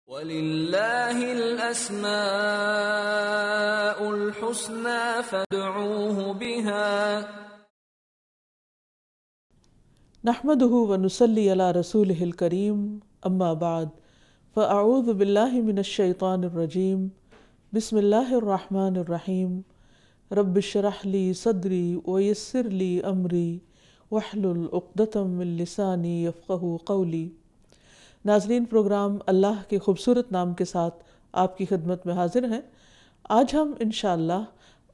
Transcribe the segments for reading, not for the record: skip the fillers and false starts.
وَلِلَّهِ الْأَسْمَاءُ الْحُسْنَى فَادْعُوهُ بِهَا نحمده ونصلي على رسوله الكريم اما بعد فاعوذ باللہ من الشیطان الرجیم بسم اللہ الرحمن الرحیم رب اشرح لی صدری ویسر لی امری واحلل عقدۃ من لسانی یفقہوا قولی۔ ناظرین، پروگرام اللہ کے خوبصورت نام کے ساتھ آپ کی خدمت میں حاضر ہیں۔ آج ہم انشاءاللہ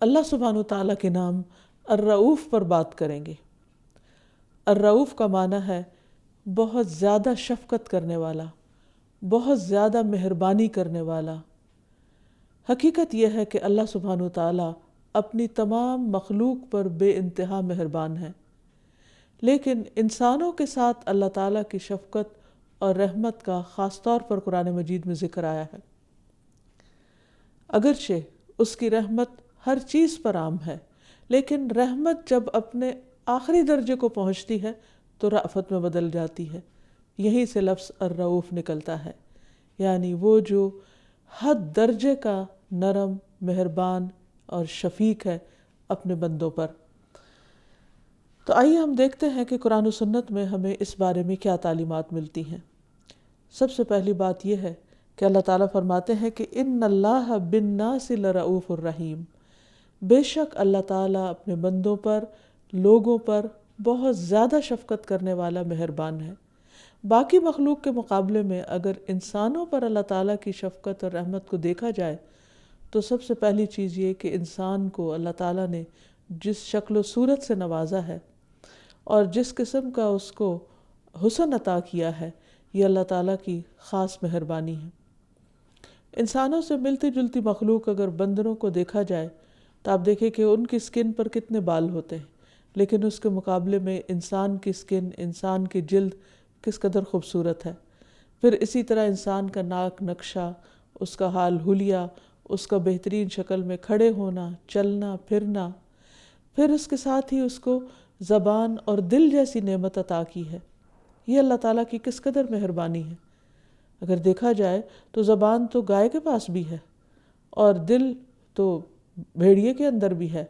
اللہ سبحانہ وتعالیٰ کے نام الرؤوف پر بات کریں گے۔ الرؤوف کا معنی ہے بہت زیادہ شفقت کرنے والا، بہت زیادہ مہربانی کرنے والا۔ حقیقت یہ ہے کہ اللہ سبحانہ وتعالیٰ اپنی تمام مخلوق پر بے انتہا مہربان ہے، لیکن انسانوں کے ساتھ اللہ تعالیٰ کی شفقت اور رحمت کا خاص طور پر قرآن مجید میں ذکر آیا ہے۔ اگرچہ اس کی رحمت ہر چیز پر عام ہے، لیکن رحمت جب اپنے آخری درجے کو پہنچتی ہے تو رأفت میں بدل جاتی ہے۔ یہیں سے لفظ الرؤوف نکلتا ہے، یعنی وہ جو حد درجے کا نرم، مہربان اور شفیق ہے اپنے بندوں پر۔ تو آئیے ہم دیکھتے ہیں کہ قرآن و سنت میں ہمیں اس بارے میں کیا تعلیمات ملتی ہیں۔ سب سے پہلی بات یہ ہے کہ اللہ تعالیٰ فرماتے ہیں کہ ان اللہ بالناس لرؤوف الرحیم، بے شک اللہ تعالیٰ اپنے بندوں پر، لوگوں پر بہت زیادہ شفقت کرنے والا مہربان ہے۔ باقی مخلوق کے مقابلے میں اگر انسانوں پر اللہ تعالیٰ کی شفقت اور رحمت کو دیکھا جائے تو سب سے پہلی چیز یہ کہ انسان کو اللہ تعالیٰ نے جس شکل و صورت سے نوازا ہے اور جس قسم کا اس کو حسن عطا کیا ہے، یہ اللہ تعالیٰ کی خاص مہربانی ہے۔ انسانوں سے ملتی جلتی مخلوق اگر بندروں کو دیکھا جائے تو آپ دیکھیں کہ ان کی سکن پر کتنے بال ہوتے ہیں، لیکن اس کے مقابلے میں انسان کی سکن، انسان کی جلد کس قدر خوبصورت ہے۔ پھر اسی طرح انسان کا ناک نقشہ، اس کا حال حلیہ، اس کا بہترین شکل میں کھڑے ہونا، چلنا پھرنا، پھر اس کے ساتھ ہی اس کو زبان اور دل جیسی نعمت عطا کی ہے۔ یہ اللہ تعالیٰ کی کس قدر مہربانی ہے۔ اگر دیکھا جائے تو زبان تو گائے کے پاس بھی ہے اور دل تو بھیڑیے کے اندر بھی ہے،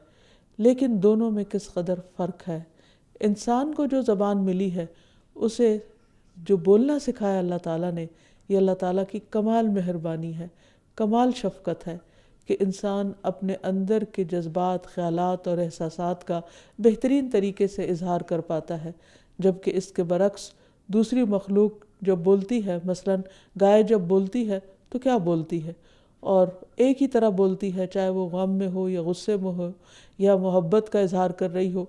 لیکن دونوں میں کس قدر فرق ہے۔ انسان کو جو زبان ملی ہے، اسے جو بولنا سکھایا اللہ تعالیٰ نے، یہ اللہ تعالیٰ کی کمال مہربانی ہے، کمال شفقت ہے کہ انسان اپنے اندر کے جذبات، خیالات اور احساسات کا بہترین طریقے سے اظہار کر پاتا ہے، جبکہ اس کے برعکس دوسری مخلوق جب بولتی ہے، مثلاً گائے جب بولتی ہے تو کیا بولتی ہے، اور ایک ہی طرح بولتی ہے، چاہے وہ غم میں ہو یا غصے میں ہو یا محبت کا اظہار کر رہی ہو۔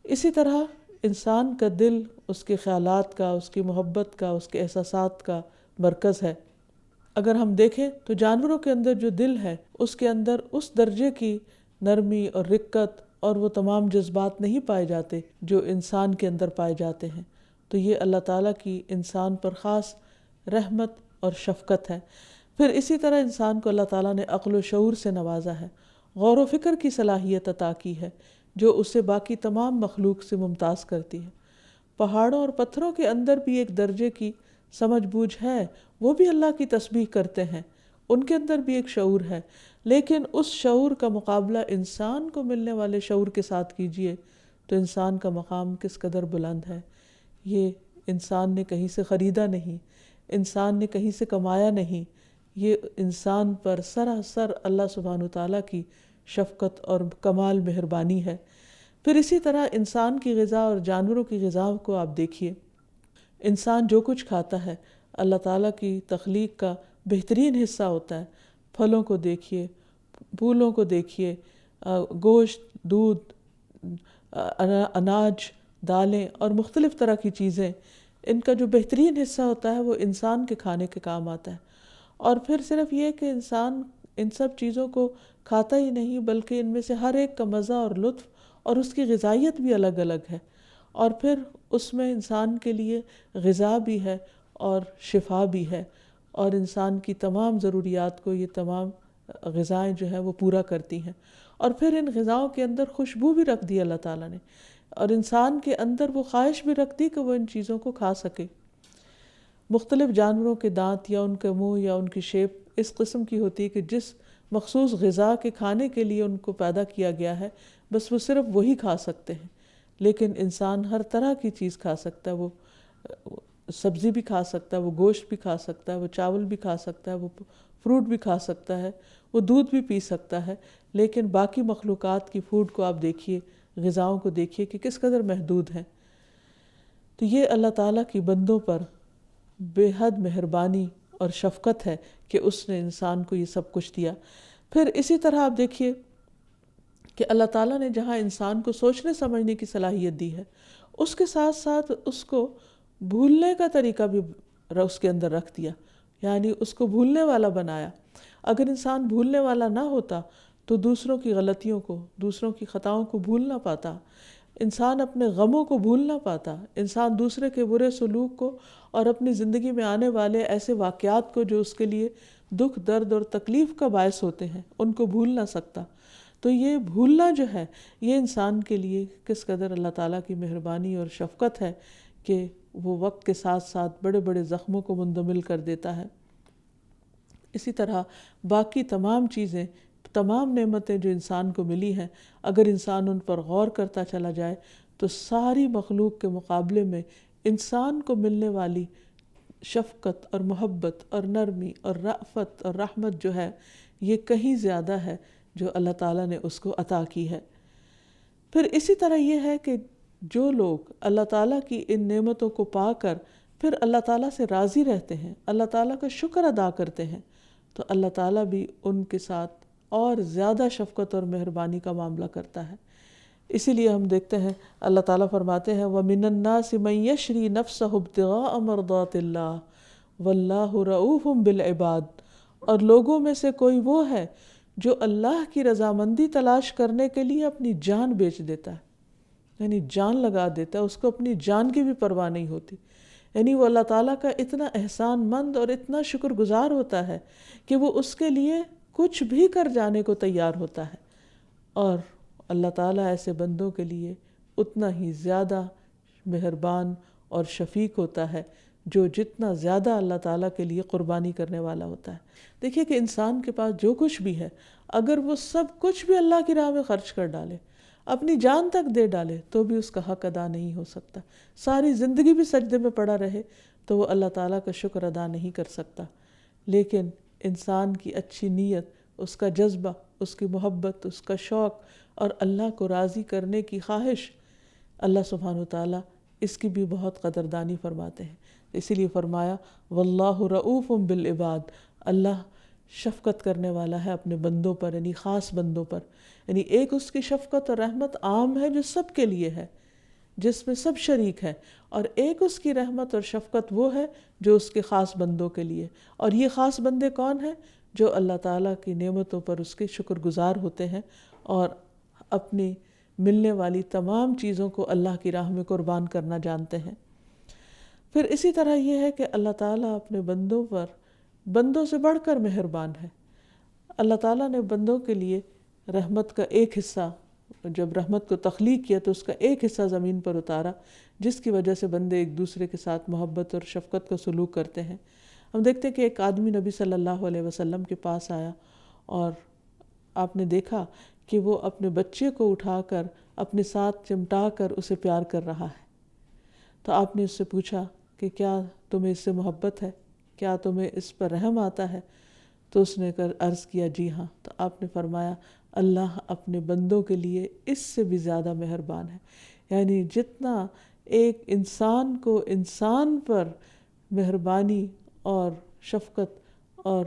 اسی طرح انسان کا دل اس کے خیالات کا، اس کی محبت کا، اس کے احساسات کا مرکز ہے۔ اگر ہم دیکھیں تو جانوروں کے اندر جو دل ہے، اس کے اندر اس درجے کی نرمی اور رقت اور وہ تمام جذبات نہیں پائے جاتے جو انسان کے اندر پائے جاتے ہیں۔ تو یہ اللہ تعالیٰ کی انسان پر خاص رحمت اور شفقت ہے۔ پھر اسی طرح انسان کو اللہ تعالیٰ نے عقل و شعور سے نوازا ہے، غور و فکر کی صلاحیت عطا کی ہے جو اسے باقی تمام مخلوق سے ممتاز کرتی ہے۔ پہاڑوں اور پتھروں کے اندر بھی ایک درجے کی سمجھ بوجھ ہے، وہ بھی اللہ کی تسبیح کرتے ہیں، ان کے اندر بھی ایک شعور ہے، لیکن اس شعور کا مقابلہ انسان کو ملنے والے شعور کے ساتھ کیجئے تو انسان کا مقام کس قدر بلند ہے۔ یہ انسان نے کہیں سے خریدا نہیں، انسان نے کہیں سے کمایا نہیں، یہ انسان پر سراسر اللہ سبحانہ وتعالیٰ کی شفقت اور کمال مہربانی ہے۔ پھر اسی طرح انسان کی غذا اور جانوروں کی غذا کو آپ دیکھیے، انسان جو کچھ کھاتا ہے اللہ تعالیٰ کی تخلیق کا بہترین حصہ ہوتا ہے۔ پھلوں کو دیکھیے، پھولوں کو دیکھیے، گوشت، دودھ، اناج، دالیں اور مختلف طرح کی چیزیں، ان کا جو بہترین حصہ ہوتا ہے وہ انسان کے کھانے کے کام آتا ہے۔ اور پھر صرف یہ کہ انسان ان سب چیزوں کو کھاتا ہی نہیں، بلکہ ان میں سے ہر ایک کا مزہ اور لطف اور اس کی غذائیت بھی الگ الگ ہے، اور پھر اس میں انسان کے لیے غذا بھی ہے اور شفا بھی ہے، اور انسان کی تمام ضروریات کو یہ تمام غذائیں جو ہیں وہ پورا کرتی ہیں۔ اور پھر ان غذاؤں کے اندر خوشبو بھی رکھ دی اللہ تعالیٰ نے، اور انسان کے اندر وہ خواہش بھی رکھ دی کہ وہ ان چیزوں کو کھا سکے۔ مختلف جانوروں کے دانت یا ان کا منہ یا ان کی شیپ اس قسم کی ہوتی ہے کہ جس مخصوص غذا کے کھانے کے لیے ان کو پیدا کیا گیا ہے بس وہ صرف وہی کھا سکتے ہیں. لیکن انسان ہر طرح کی چیز کھا سکتا ہے، وہ سبزی بھی کھا سکتا ہے، وہ گوشت بھی کھا سکتا ہے، وہ چاول بھی کھا سکتا ہے، وہ فروٹ بھی کھا سکتا ہے، وہ دودھ بھی پی سکتا ہے. لیکن باقی مخلوقات کی فوڈ کو آپ دیکھیے، غذاؤں کو دیکھیے کہ کس قدر محدود ہیں. تو یہ اللہ تعالیٰ کی بندوں پر بے حد مہربانی اور شفقت ہے کہ اس نے انسان کو یہ سب کچھ دیا. پھر اسی طرح آپ دیکھیے کہ اللہ تعالیٰ نے جہاں انسان کو سوچنے سمجھنے کی صلاحیت دی ہے، اس کے ساتھ ساتھ اس کو بھولنے کا طریقہ بھی اس کے اندر رکھ دیا، یعنی اس کو بھولنے والا بنایا. اگر انسان بھولنے والا نہ ہوتا تو دوسروں کی غلطیوں کو، دوسروں کی خطاؤں کو بھول نہ پاتا، انسان اپنے غموں کو بھول نہ پاتا، انسان دوسرے کے برے سلوک کو اور اپنی زندگی میں آنے والے ایسے واقعات کو جو اس کے لیے دکھ، درد اور تکلیف کا باعث ہوتے ہیں ان کو بھول نہ سکتا. تو یہ بھولنا جو ہے یہ انسان کے لیے کس قدر اللہ تعالیٰ کی مہربانی اور شفقت ہے کہ وہ وقت کے ساتھ ساتھ بڑے بڑے زخموں کو مندمل کر دیتا ہے. اسی طرح باقی تمام چیزیں، تمام نعمتیں جو انسان کو ملی ہیں، اگر انسان ان پر غور کرتا چلا جائے تو ساری مخلوق کے مقابلے میں انسان کو ملنے والی شفقت اور محبت اور نرمی اور رأفت اور رحمت جو ہے یہ کہیں زیادہ ہے جو اللہ تعالیٰ نے اس کو عطا کی ہے. پھر اسی طرح یہ ہے کہ جو لوگ اللہ تعالیٰ کی ان نعمتوں کو پا کر پھر اللہ تعالیٰ سے راضی رہتے ہیں، اللہ تعالیٰ کا شکر ادا کرتے ہیں، تو اللہ تعالیٰ بھی ان کے ساتھ اور زیادہ شفقت اور مہربانی کا معاملہ کرتا ہے. اسی لیے ہم دیکھتے ہیں اللہ تعالیٰ فرماتے ہیں وَمِنَ النَّاسِ مَن يَشْرِي نَفْسَهُ ابْتِغَاءَ مَرْضَاتِ اللَّهِ وَاللَّهُ رَءُوفٌ بِالْعِبَادِ، اور لوگوں میں سے کوئی وہ ہے جو اللہ کی رضامندی تلاش کرنے کے لیے اپنی جان بیچ دیتا ہے، یعنی جان لگا دیتا ہے، اس کو اپنی جان کی بھی پرواہ نہیں ہوتی. یعنی وہ اللہ تعالیٰ کا اتنا احسان مند اور اتنا شکر گزار ہوتا ہے کہ وہ اس کے لیے کچھ بھی کر جانے کو تیار ہوتا ہے. اور اللہ تعالیٰ ایسے بندوں کے لیے اتنا ہی زیادہ مہربان اور شفیق ہوتا ہے جو جتنا زیادہ اللہ تعالیٰ کے لیے قربانی کرنے والا ہوتا ہے. دیکھیے کہ انسان کے پاس جو کچھ بھی ہے اگر وہ سب کچھ بھی اللہ کی راہ میں خرچ کر ڈالے، اپنی جان تک دے ڈالے، تو بھی اس کا حق ادا نہیں ہو سکتا. ساری زندگی بھی سجدے میں پڑا رہے تو وہ اللہ تعالیٰ کا شکر ادا نہیں کر سکتا. لیکن انسان کی اچھی نیت، اس کا جذبہ، اس کی محبت، اس کا شوق اور اللہ کو راضی کرنے کی خواہش، اللہ سبحانہ وتعالیٰ اس کی بھی بہت قدردانی فرماتے ہیں. اسی لیے فرمایا واللہ رؤوف بالعباد، اللہ شفقت کرنے والا ہے اپنے بندوں پر، یعنی خاص بندوں پر. یعنی ایک اس کی شفقت اور رحمت عام ہے جو سب کے لیے ہے، جس میں سب شریک ہیں، اور ایک اس کی رحمت اور شفقت وہ ہے جو اس کے خاص بندوں کے لیے. اور یہ خاص بندے کون ہیں؟ جو اللہ تعالیٰ کی نعمتوں پر اس کے شکر گزار ہوتے ہیں اور اپنی ملنے والی تمام چیزوں کو اللہ کی راہ میں قربان کرنا جانتے ہیں. پھر اسی طرح یہ ہے کہ اللہ تعالیٰ اپنے بندوں پر بندوں سے بڑھ کر مہربان ہے. اللہ تعالیٰ نے بندوں کے لیے رحمت کا ایک حصہ، جب رحمت کو تخلیق کیا تو اس کا ایک حصہ زمین پر اتارا، جس کی وجہ سے بندے ایک دوسرے کے ساتھ محبت اور شفقت کا سلوک کرتے ہیں. ہم دیکھتے ہیں کہ ایک آدمی نبی صلی اللہ علیہ وسلم کے پاس آیا اور آپ نے دیکھا کہ وہ اپنے بچے کو اٹھا کر اپنے ساتھ چمٹا کر اسے پیار کر رہا ہے. تو آپ نے اس سے پوچھا کہ کیا تمہیں اس سے محبت ہے، کیا تمہیں اس پر رحم آتا ہے؟ تو اس نے عرض کیا جی ہاں. تو آپ نے فرمایا اللہ اپنے بندوں کے لیے اس سے بھی زیادہ مہربان ہے. یعنی جتنا ایک انسان کو انسان پر مہربانی اور شفقت اور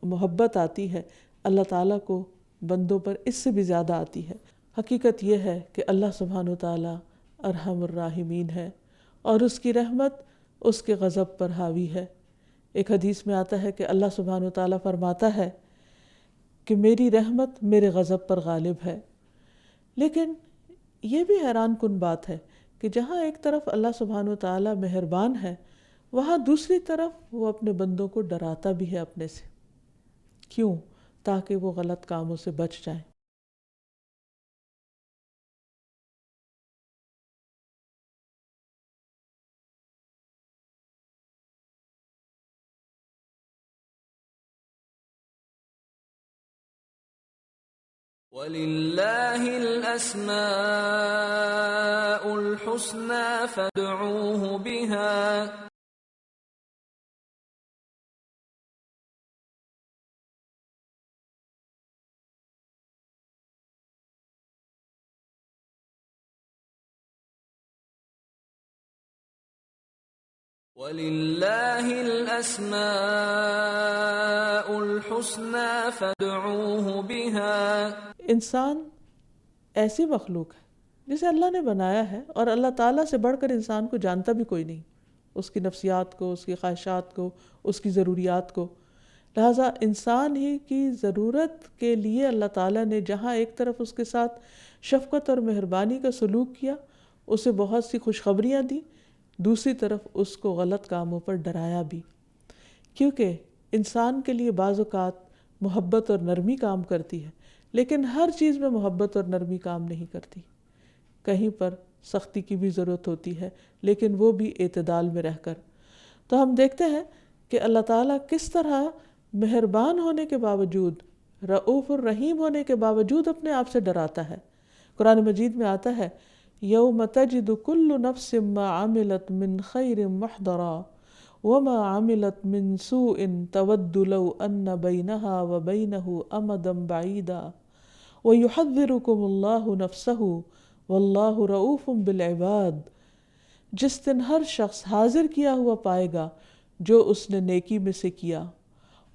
محبت آتی ہے، اللہ تعالیٰ کو بندوں پر اس سے بھی زیادہ آتی ہے. حقیقت یہ ہے کہ اللہ سبحانہ وتعالیٰ ارحم الراحمین ہے اور اس کی رحمت اس کے غضب پر حاوی ہے. ایک حدیث میں آتا ہے کہ اللہ سبحانہ وتعالیٰ فرماتا ہے کہ میری رحمت میرے غضب پر غالب ہے. لیکن یہ بھی حیران کن بات ہے کہ جہاں ایک طرف اللہ سبحانہ وتعالیٰ مہربان ہے، وہاں دوسری طرف وہ اپنے بندوں کو ڈراتا بھی ہے اپنے سے. کیوں؟ تاکہ وہ غلط کاموں سے بچ جائیں. وَلِلَّهِ الْأَسْمَاءُ الْحُسْنَى فَادْعُوهُ بِهَا وَلِلَّهِ الْأَسْمَاءُ الْحُسْنَى فَادْعُوهُ بِهَا۔ انسان ایسی مخلوق ہے جسے اللہ نے بنایا ہے، اور اللہ تعالیٰ سے بڑھ کر انسان کو جانتا بھی کوئی نہیں، اس کی نفسیات کو، اس کی خواہشات کو، اس کی ضروریات کو۔ لہٰذا انسان ہی کی ضرورت کے لیے اللہ تعالیٰ نے جہاں ایک طرف اس کے ساتھ شفقت اور مہربانی کا سلوک کیا، اسے بہت سی خوشخبریاں دیں، دوسری طرف اس کو غلط کاموں پر ڈرایا بھی، کیونکہ انسان کے لیے بعض اوقات محبت اور نرمی کام کرتی ہے، لیکن ہر چیز میں محبت اور نرمی کام نہیں کرتی، کہیں پر سختی کی بھی ضرورت ہوتی ہے، لیکن وہ بھی اعتدال میں رہ کر۔ تو ہم دیکھتے ہیں کہ اللہ تعالیٰ کس طرح مہربان ہونے کے باوجود، رؤوف الرحیم ہونے کے باوجود اپنے آپ سے ڈراتا ہے۔ قرآن مجید میں آتا ہے یوم تجد کل نفس ما عملت من خیر محضرا وما عملت من سوء تود لو ان بینہا وبینہ امدا بعیدا ویحذرکم اللہ نفسہ واللہ رؤوف بالعباد۔ جس دن ہر شخص حاضر کیا ہوا پائے گا جو اس نے نیکی میں سے کیا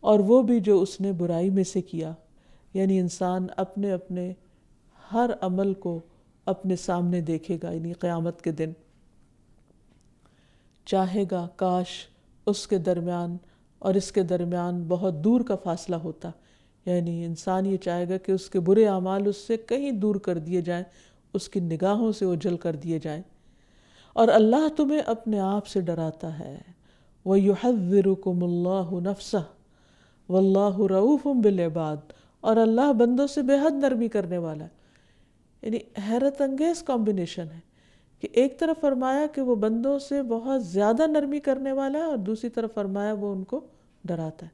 اور وہ بھی جو اس نے برائی میں سے کیا، یعنی انسان اپنے اپنے ہر عمل کو اپنے سامنے دیکھے گا، یعنی قیامت کے دن چاہے گا کاش اس کے درمیان اور اس کے درمیان بہت دور کا فاصلہ ہوتا، یعنی انسان یہ چاہے گا کہ اس کے برے اعمال اس سے کہیں دور کر دیے جائیں، اس کی نگاہوں سے اوجھل کر دیے جائیں، اور اللہ تمہیں اپنے آپ سے ڈراتا ہے۔ وَيُحَذِّرُكُمُ اللَّهُ نَفْسَهُ وَاللَّهُ رَؤُوفٌ بِالْعِبَادِ، اور اللہ بندوں سے بے حد نرمی کرنے والا ہے۔ یعنی حیرت انگیز کمبینیشن ہے کہ ایک طرف فرمایا کہ وہ بندوں سے بہت زیادہ نرمی کرنے والا ہے، اور دوسری طرف فرمایا وہ ان کو ڈراتا ہے۔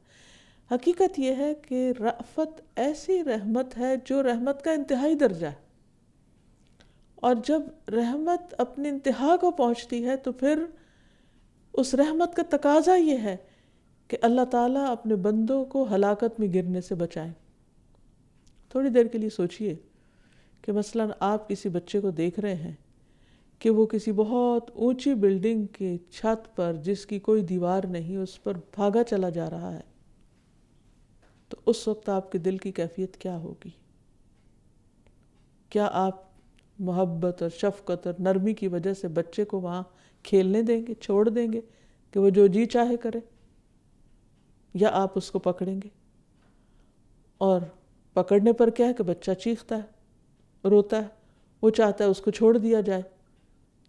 حقیقت یہ ہے کہ رأفت ایسی رحمت ہے جو رحمت کا انتہائی درجہ ہے، اور جب رحمت اپنی انتہا کو پہنچتی ہے تو پھر اس رحمت کا تقاضا یہ ہے کہ اللہ تعالیٰ اپنے بندوں کو ہلاکت میں گرنے سے بچائیں۔ تھوڑی دیر کے لیے سوچئے کہ مثلاً آپ کسی بچے کو دیکھ رہے ہیں کہ وہ کسی بہت اونچی بلڈنگ کی چھت پر جس کی کوئی دیوار نہیں اس پر بھاگا چلا جا رہا ہے، تو اس وقت آپ کے دل کی کیفیت کیا ہوگی؟ کیا آپ محبت اور شفقت اور نرمی کی وجہ سے بچے کو وہاں کھیلنے دیں گے، چھوڑ دیں گے کہ وہ جو جی چاہے کرے، یا آپ اس کو پکڑیں گے؟ اور پکڑنے پر کیا ہے کہ بچہ چیختا ہے، روتا ہے، وہ چاہتا ہے اس کو چھوڑ دیا جائے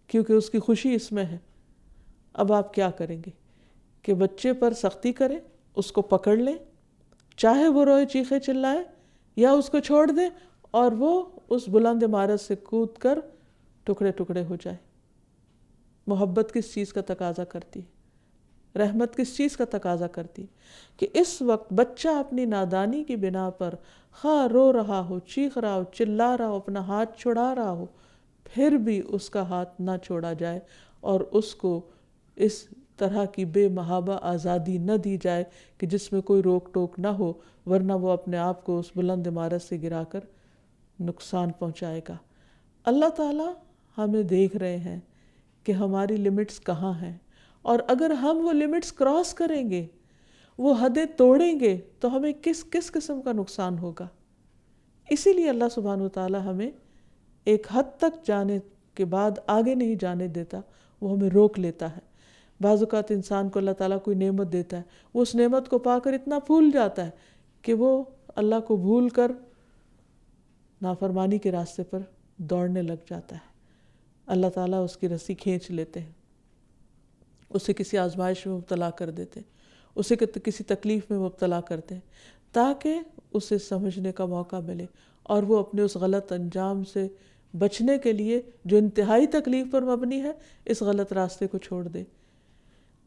کیونکہ اس کی خوشی اس میں ہے۔ اب آپ کیا کریں گے کہ بچے پر سختی کریں، اس کو پکڑ لیں، چاہے وہ روئے چیخے چلائے، یا اس کو چھوڑ دیں اور وہ اس بلند عمارت سے کود کر ٹکڑے ٹکڑے ہو جائے؟ محبت کس چیز کا تقاضا کرتی ہے؟ رحمت کس چیز کا تقاضا کرتی ہے؟ کہ اس وقت بچہ اپنی نادانی کی بنا پر خواہ رو رہا ہو، چیخ رہا ہو، چلا رہا ہو، اپنا ہاتھ چھڑا رہا ہو، پھر بھی اس کا ہاتھ نہ چھوڑا جائے اور اس کو اس طرح کی بے محابہ آزادی نہ دی جائے کہ جس میں کوئی روک ٹوک نہ ہو، ورنہ وہ اپنے آپ کو اس بلند عمارت سے گرا کر نقصان پہنچائے گا۔ اللہ تعالیٰ ہمیں دیکھ رہے ہیں کہ ہماری لمٹس کہاں ہیں، اور اگر ہم وہ لمٹس کراس کریں گے، وہ حدیں توڑیں گے، تو ہمیں کس کس قسم کا نقصان ہوگا۔ اسی لیے اللہ سبحانہ وتعالیٰ ہمیں ایک حد تک جانے کے بعد آگے نہیں جانے دیتا، وہ ہمیں روک لیتا ہے۔ بعض اوقات انسان کو اللہ تعالیٰ کوئی نعمت دیتا ہے، وہ اس نعمت کو پا کر اتنا پھول جاتا ہے کہ وہ اللہ کو بھول کر نافرمانی کے راستے پر دوڑنے لگ جاتا ہے۔ اللہ تعالیٰ اس کی رسی کھینچ لیتے ہیں، اسے کسی آزمائش میں مبتلا کر دیتے ہیں، اسے کسی تکلیف میں مبتلا کرتے ہیں، تاکہ اسے سمجھنے کا موقع ملے اور وہ اپنے اس غلط انجام سے بچنے کے لیے جو انتہائی تکلیف پر مبنی ہے اس غلط راستے کو چھوڑ دے۔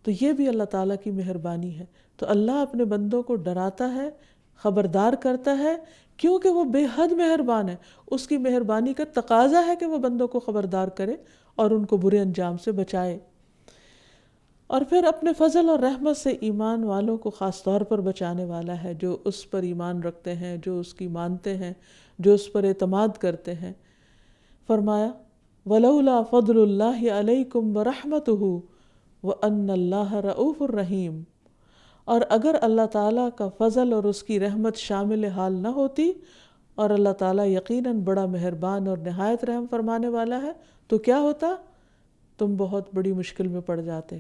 تو یہ بھی اللہ تعالیٰ کی مہربانی ہے۔ تو اللہ اپنے بندوں کو ڈراتا ہے خبردار کرتا ہے کیونکہ وہ بے حد مہربان ہے. اس کی مہربانی کا تقاضا ہے کہ وہ بندوں کو خبردار کرے اور ان کو برے انجام سے بچائے. اور پھر اپنے فضل اور رحمت سے ایمان والوں کو خاص طور پر بچانے والا ہے، جو اس پر ایمان رکھتے ہیں، جو اس کی مانتے ہیں، جو اس پر اعتماد کرتے ہیں. فرمایا وَلَوْلَا فَضْلُ اللَّهِ عَلَيْكُمْ وَرَحْمَتُهُ وَأَنَّ اللَّهَ رَءُوفٌ رَحِيمٌ. اور اگر اللہ تعالیٰ کا فضل اور اس کی رحمت شامل حال نہ ہوتی، اور اللہ تعالیٰ یقیناً بڑا مہربان اور نہایت رحم فرمانے والا ہے، تو کیا ہوتا؟ تم بہت بڑی مشکل میں پڑ جاتے.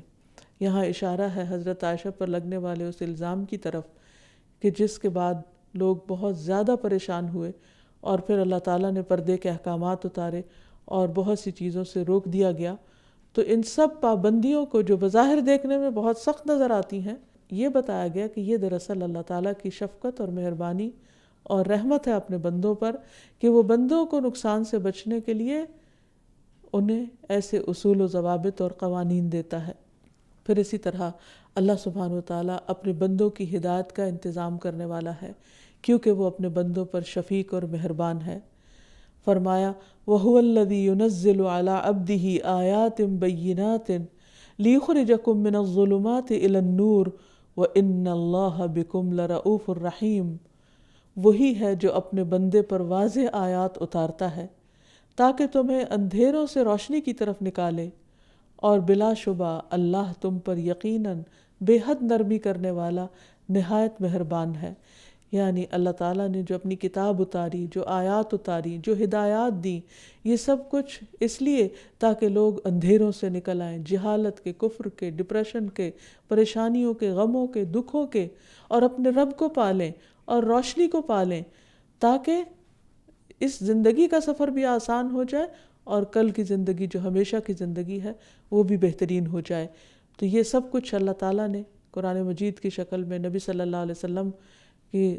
یہاں اشارہ ہے حضرت عائشہ پر لگنے والے اس الزام کی طرف کہ جس کے بعد لوگ بہت زیادہ پریشان ہوئے اور پھر اللہ تعالیٰ نے پردے کے احکامات اتارے اور بہت سی چیزوں سے روک دیا گیا. تو ان سب پابندیوں کو جو بظاہر دیکھنے میں بہت سخت نظر آتی ہیں، یہ بتایا گیا کہ یہ دراصل اللہ تعالیٰ کی شفقت اور مہربانی اور رحمت ہے اپنے بندوں پر، کہ وہ بندوں کو نقصان سے بچنے کے لیے انہیں ایسے اصول و ضوابط اور قوانین دیتا ہے. پھر اسی طرح اللہ سبحانہ وتعالیٰ اپنے بندوں کی ہدایت کا انتظام کرنے والا ہے، کیونکہ وہ اپنے بندوں پر شفیق اور مہربان ہے. فرمایا وَهُوَ الَّذِي يُنَزِّلُ عَلَىٰ عَبْدِهِ آيَاتٍ بَيِّنَاتٍ لِيُخْرِجَكُم مِّنَ الظُّلُمَاتِ إِلَى النُّورِ وَإِنَّ اللَّهَ بِكُمْ لَرَءُوفٌ رَحِيمٌ. وہی ہے جو اپنے بندے پر واضح آیات اتارتا ہے تاکہ تمہیں اندھیروں سے روشنی کی طرف نکالے، اور بلا شبہ اللہ تم پر یقیناً بے حد نرمی کرنے والا نہایت مہربان ہے. یعنی اللہ تعالیٰ نے جو اپنی کتاب اتاری، جو آیات اتاری، جو ہدایات دی، یہ سب کچھ اس لیے تاکہ لوگ اندھیروں سے نکل آئیں، جہالت کے، کفر کے، ڈپریشن کے، پریشانیوں کے، غموں کے، دکھوں کے، اور اپنے رب کو پالیں اور روشنی کو پالیں، تاکہ اس زندگی کا سفر بھی آسان ہو جائے اور کل کی زندگی جو ہمیشہ کی زندگی ہے وہ بھی بہترین ہو جائے. تو یہ سب کچھ اللہ تعالیٰ نے قرآن مجید کی شکل میں، نبی صلی اللہ علیہ وسلم کی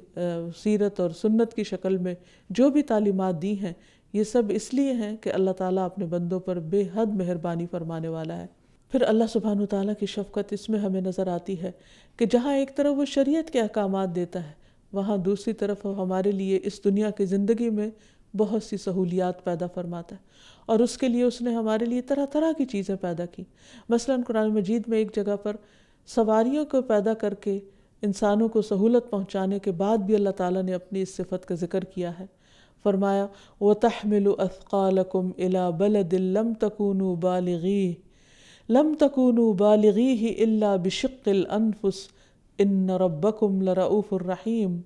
سیرت اور سنت کی شکل میں جو بھی تعلیمات دی ہیں، یہ سب اس لیے ہیں کہ اللہ تعالیٰ اپنے بندوں پر بے حد مہربانی فرمانے والا ہے. پھر اللہ سبحانہ وتعالیٰ کی شفقت اس میں ہمیں نظر آتی ہے کہ جہاں ایک طرف وہ شریعت کے احکامات دیتا ہے، وہاں دوسری طرف وہ ہمارے لیے اس دنیا کی زندگی میں بہت سی سہولیات پیدا فرماتا ہے، اور اس کے لیے اس نے ہمارے لیے طرح طرح کی چیزیں پیدا کی. مثلاً قرآن مجید میں ایک جگہ پر سواریوں کو پیدا کر کے انسانوں کو سہولت پہنچانے کے بعد بھی اللہ تعالیٰ نے اپنی اس صفت کا ذکر کیا ہے. فرمایا وَتَحْمِلُ أَثْقَالَكُمْ إِلَى بَلَدٍ لَمْ تَكُونُوا بَالِغِيهِ إِلَّا بِشِقِّ الْأَنفُسِ إِنَّ رَبَّكُمْ لَرَءُوفٌ رَحِيمٌ.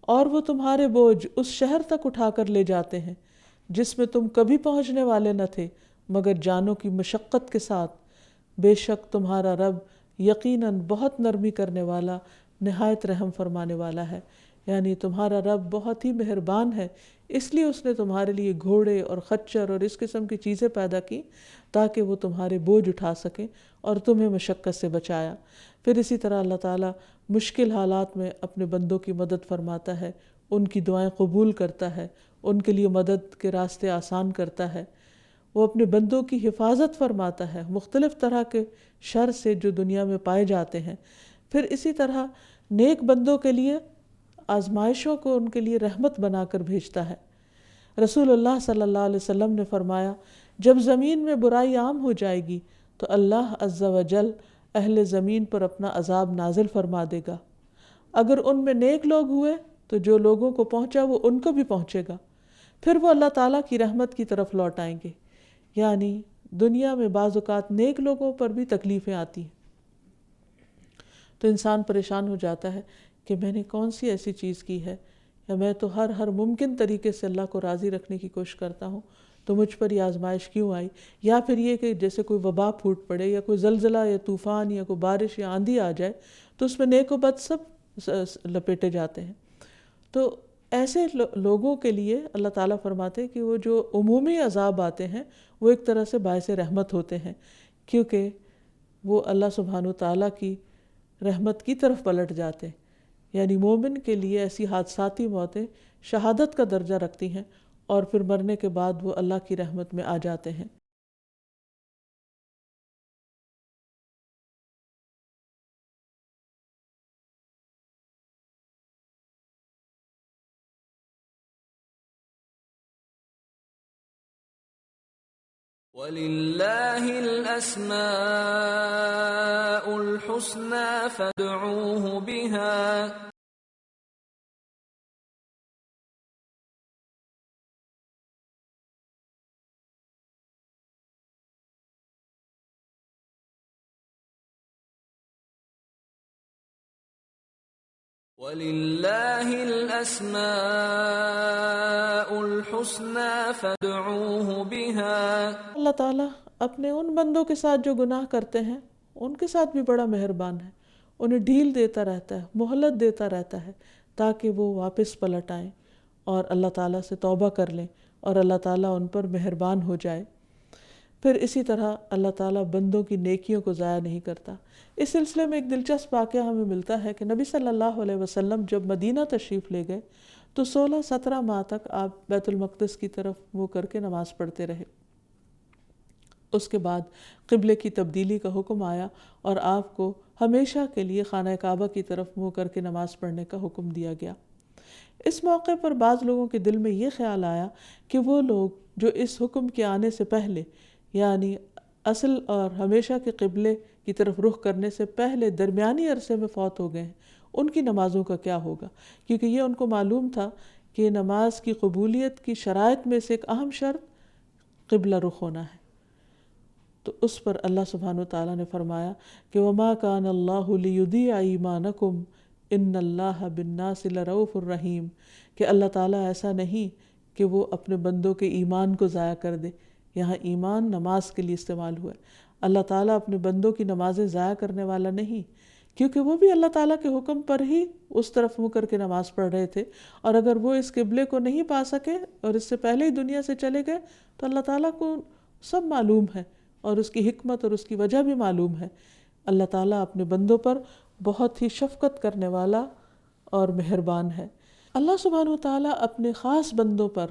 اور وہ تمہارے بوجھ اس شہر تک اٹھا کر لے جاتے ہیں جس میں تم کبھی پہنچنے والے نہ تھے مگر جانوں کی مشقت کے ساتھ. بے شک تمہارا رب یقیناً بہت نرمی کرنے والا، نہایت رحم فرمانے والا ہے. یعنی تمہارا رب بہت ہی مہربان ہے، اس لیے اس نے تمہارے لیے گھوڑے اور خچر اور اس قسم کی چیزیں پیدا کی تاکہ وہ تمہارے بوجھ اٹھا سکیں اور تمہیں مشقت سے بچایا. پھر اسی طرح اللہ تعالیٰ مشکل حالات میں اپنے بندوں کی مدد فرماتا ہے، ان کی دعائیں قبول کرتا ہے، ان کے لیے مدد کے راستے آسان کرتا ہے. وہ اپنے بندوں کی حفاظت فرماتا ہے مختلف طرح کے شر سے جو دنیا میں پائے جاتے ہیں. پھر اسی طرح نیک بندوں کے لیے آزمائشوں کو ان کے لیے رحمت بنا کر بھیجتا ہے. رسول اللہ صلی اللہ علیہ وسلم نے فرمایا جب زمین میں برائی عام ہو جائے گی تو اللہ عز و جل اہل زمین پر اپنا عذاب نازل فرما دے گا. اگر ان میں نیک لوگ ہوئے تو جو لوگوں کو پہنچا وہ ان کو بھی پہنچے گا، پھر وہ اللہ تعالیٰ کی رحمت کی طرف لوٹ آئیں گے. یعنی دنیا میں بعض اوقات نیک لوگوں پر بھی تکلیفیں آتی ہیں تو انسان پریشان ہو جاتا ہے کہ میں نے کون سی ایسی چیز کی ہے، یا میں تو ہر ممکن طریقے سے اللہ کو راضی رکھنے کی کوشش کرتا ہوں، تو مجھ پر یہ آزمائش کیوں آئی؟ یا پھر یہ کہ جیسے کوئی وبا پھوٹ پڑے یا کوئی زلزلہ یا طوفان یا کوئی بارش یا آندھی آ جائے تو اس میں نیک و بد سب لپیٹے جاتے ہیں. تو ایسے لوگوں کے لیے اللہ تعالیٰ فرماتے ہیں کہ وہ جو عمومی عذاب آتے ہیں وہ ایک طرح سے باعث رحمت ہوتے ہیں، کیونکہ وہ اللہ سبحانہ وتعالیٰ کی رحمت کی طرف پلٹ جاتے ہیں. یعنی مومن کے لیے ایسی حادثاتی موتیں شہادت کا درجہ رکھتی ہیں اور پھر مرنے کے بعد وہ اللہ کی رحمت میں آ جاتے ہیں. وَلِلَّهِ الْأَسْمَاءُ الْحُسْنَى فَادْعُوهُ بِهَا وَلِلَّهِ الْأَسْمَاءُ الْحُسْنَى فَادْعُوهُ بِهَا۔ اللہ تعالیٰ اپنے ان بندوں کے ساتھ جو گناہ کرتے ہیں ان کے ساتھ بھی بڑا مہربان ہے، انہیں ڈھیل دیتا رہتا ہے، مہلت دیتا رہتا ہے تاکہ وہ واپس پلٹ آئیں اور اللہ تعالیٰ سے توبہ کر لیں اور اللہ تعالیٰ ان پر مہربان ہو جائے۔ پھر اسی طرح اللہ تعالیٰ بندوں کی نیکیوں کو ضائع نہیں کرتا۔ اس سلسلے میں ایک دلچسپ واقعہ ہمیں ملتا ہے کہ نبی صلی اللہ علیہ وسلم جب مدینہ تشریف لے گئے تو 16-17 ماہ تک آپ بیت المقدس کی طرف منہ کر کے نماز پڑھتے رہے۔ اس کے بعد قبلے کی تبدیلی کا حکم آیا اور آپ کو ہمیشہ کے لیے خانہ کعبہ کی طرف منہ کر کے نماز پڑھنے کا حکم دیا گیا۔ اس موقع پر بعض لوگوں کے دل میں یہ خیال آیا کہ وہ لوگ جو اس حکم کے آنے سے پہلے یعنی اصل اور ہمیشہ کے قبلے کی طرف رخ کرنے سے پہلے درمیانی عرصے میں فوت ہو گئے ہیں، ان کی نمازوں کا کیا ہوگا؟ کیونکہ یہ ان کو معلوم تھا کہ نماز کی قبولیت کی شرائط میں سے ایک اہم شرط قبلہ رخ ہونا ہے۔ تو اس پر اللہ سبحانہ وتعالیٰ نے فرمایا کہ وَمَا كَانَ اللَّهُ لِيُضِيعَ إِيمَانَكُمْ إِنَّ اللَّهَ بِالنَّاسِ لَرَءُوفٌ رَحِيمٌ، کہ اللہ تعالیٰ ایسا نہیں کہ وہ اپنے بندوں کے ایمان کو ضائع کر دے۔ یہاں ایمان نماز کے لیے استعمال ہوا ہے۔ اللہ تعالیٰ اپنے بندوں کی نمازیں ضائع کرنے والا نہیں، کیونکہ وہ بھی اللہ تعالیٰ کے حکم پر ہی اس طرف منہ کر کے نماز پڑھ رہے تھے، اور اگر وہ اس قبلے کو نہیں پا سکے اور اس سے پہلے ہی دنیا سے چلے گئے تو اللہ تعالیٰ کو سب معلوم ہے اور اس کی حکمت اور اس کی وجہ بھی معلوم ہے۔ اللہ تعالیٰ اپنے بندوں پر بہت ہی شفقت کرنے والا اور مہربان ہے۔ اللہ سبحانہ وتعالیٰ اپنے خاص بندوں پر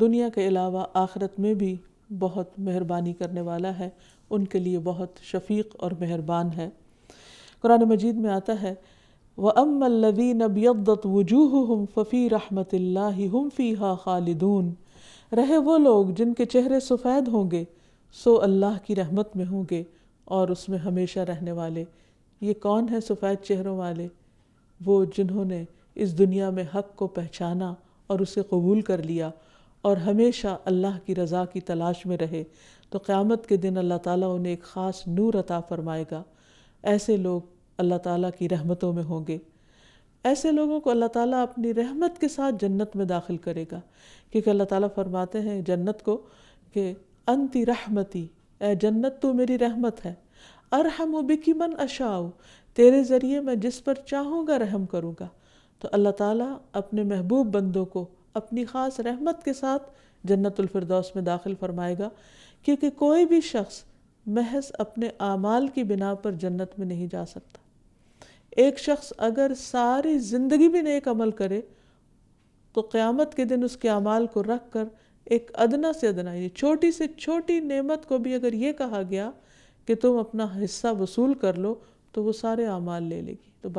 دنیا کے علاوہ آخرت میں بھی بہت مہربانی کرنے والا ہے، ان کے لیے بہت شفیق اور مہربان ہے۔ قرآن مجید میں آتا ہے وَأَمَّا الَّذِينَ ابْيَضَّتْ وُجُوهُهُمْ فَفِي رَحْمَةِ اللَّهِ هُمْ فِيهَا خَالِدُونَ، رہے وہ لوگ جن کے چہرے سفید ہوں گے سو اللہ کی رحمت میں ہوں گے اور اس میں ہمیشہ رہنے والے۔ یہ کون ہے سفید چہروں والے؟ وہ جنہوں نے اس دنیا میں حق کو پہچانا اور اسے قبول کر لیا اور ہمیشہ اللہ کی رضا کی تلاش میں رہے، تو قیامت کے دن اللہ تعالیٰ انہیں ایک خاص نور عطا فرمائے گا۔ ایسے لوگ اللہ تعالیٰ کی رحمتوں میں ہوں گے۔ ایسے لوگوں کو اللہ تعالیٰ اپنی رحمت کے ساتھ جنت میں داخل کرے گا، کیونکہ اللہ تعالیٰ فرماتے ہیں جنت کو کہ انتی رحمتی، اے جنت تو میری رحمت ہے، ارحم بکی من اشاء، تیرے ذریعے میں جس پر چاہوں گا رحم کروں گا۔ تو اللہ تعالیٰ اپنے محبوب بندوں کو اپنی خاص رحمت کے ساتھ جنت الفردوس میں داخل فرمائے گا، کیونکہ کوئی بھی شخص محض اپنے اعمال کی بنا پر جنت میں نہیں جا سکتا۔ ایک شخص اگر ساری زندگی بھی نیک عمل کرے تو قیامت کے دن اس کے اعمال کو رکھ کر ایک ادنا سے ادنا یعنی چھوٹی سے چھوٹی نعمت کو بھی اگر یہ کہا گیا کہ تم اپنا حصہ وصول کر لو تو وہ سارے اعمال لے لے گی، تو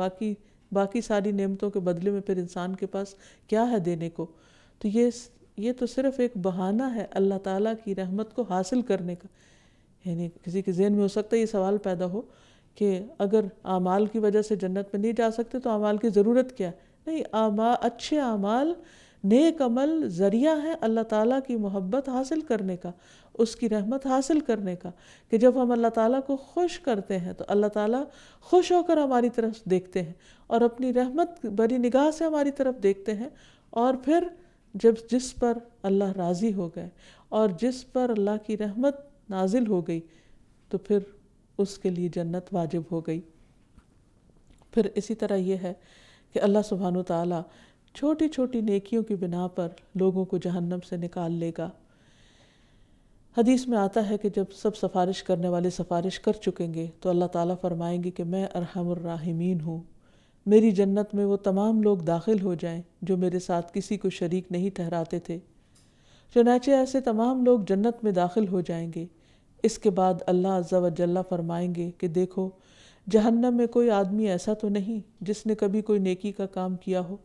باقی ساری نعمتوں کے بدلے میں پھر انسان کے پاس کیا ہے دینے کو؟ تو یہ تو صرف ایک بہانہ ہے اللہ تعالیٰ کی رحمت کو حاصل کرنے کا۔ یعنی کسی کے ذہن میں ہو سکتا ہے یہ سوال پیدا ہو کہ اگر اعمال کی وجہ سے جنت میں نہیں جا سکتے تو اعمال کی ضرورت کیا ہے؟ نہیں، اچھے اعمال، نیک عمل ذریعہ ہے اللہ تعالیٰ کی محبت حاصل کرنے کا، اس کی رحمت حاصل کرنے کا، کہ جب ہم اللہ تعالیٰ کو خوش کرتے ہیں تو اللہ تعالیٰ خوش ہو کر ہماری طرف دیکھتے ہیں اور اپنی رحمت بری نگاہ سے ہماری طرف دیکھتے ہیں، اور پھر جس پر اللہ راضی ہو گئے اور جس پر اللہ کی رحمت نازل ہو گئی تو پھر اس کے لیے جنت واجب ہو گئی۔ پھر اسی طرح یہ ہے کہ اللہ سبحانہ وتعالیٰ چھوٹی چھوٹی نیکیوں کی بنا پر لوگوں کو جہنم سے نکال لے گا۔ حدیث میں آتا ہے کہ جب سب سفارش کرنے والے سفارش کر چکیں گے تو اللہ تعالیٰ فرمائیں گے کہ میں ارحم الراحمین ہوں، میری جنت میں وہ تمام لوگ داخل ہو جائیں جو میرے ساتھ کسی کو شریک نہیں ٹھہراتے تھے۔ چنانچہ ایسے تمام لوگ جنت میں داخل ہو جائیں گے۔ اس کے بعد اللہ عز و جل فرمائیں گے کہ دیکھو جہنم میں کوئی آدمی ایسا تو نہیں جس نے کبھی کوئی نیکی کا کام کیا ہو۔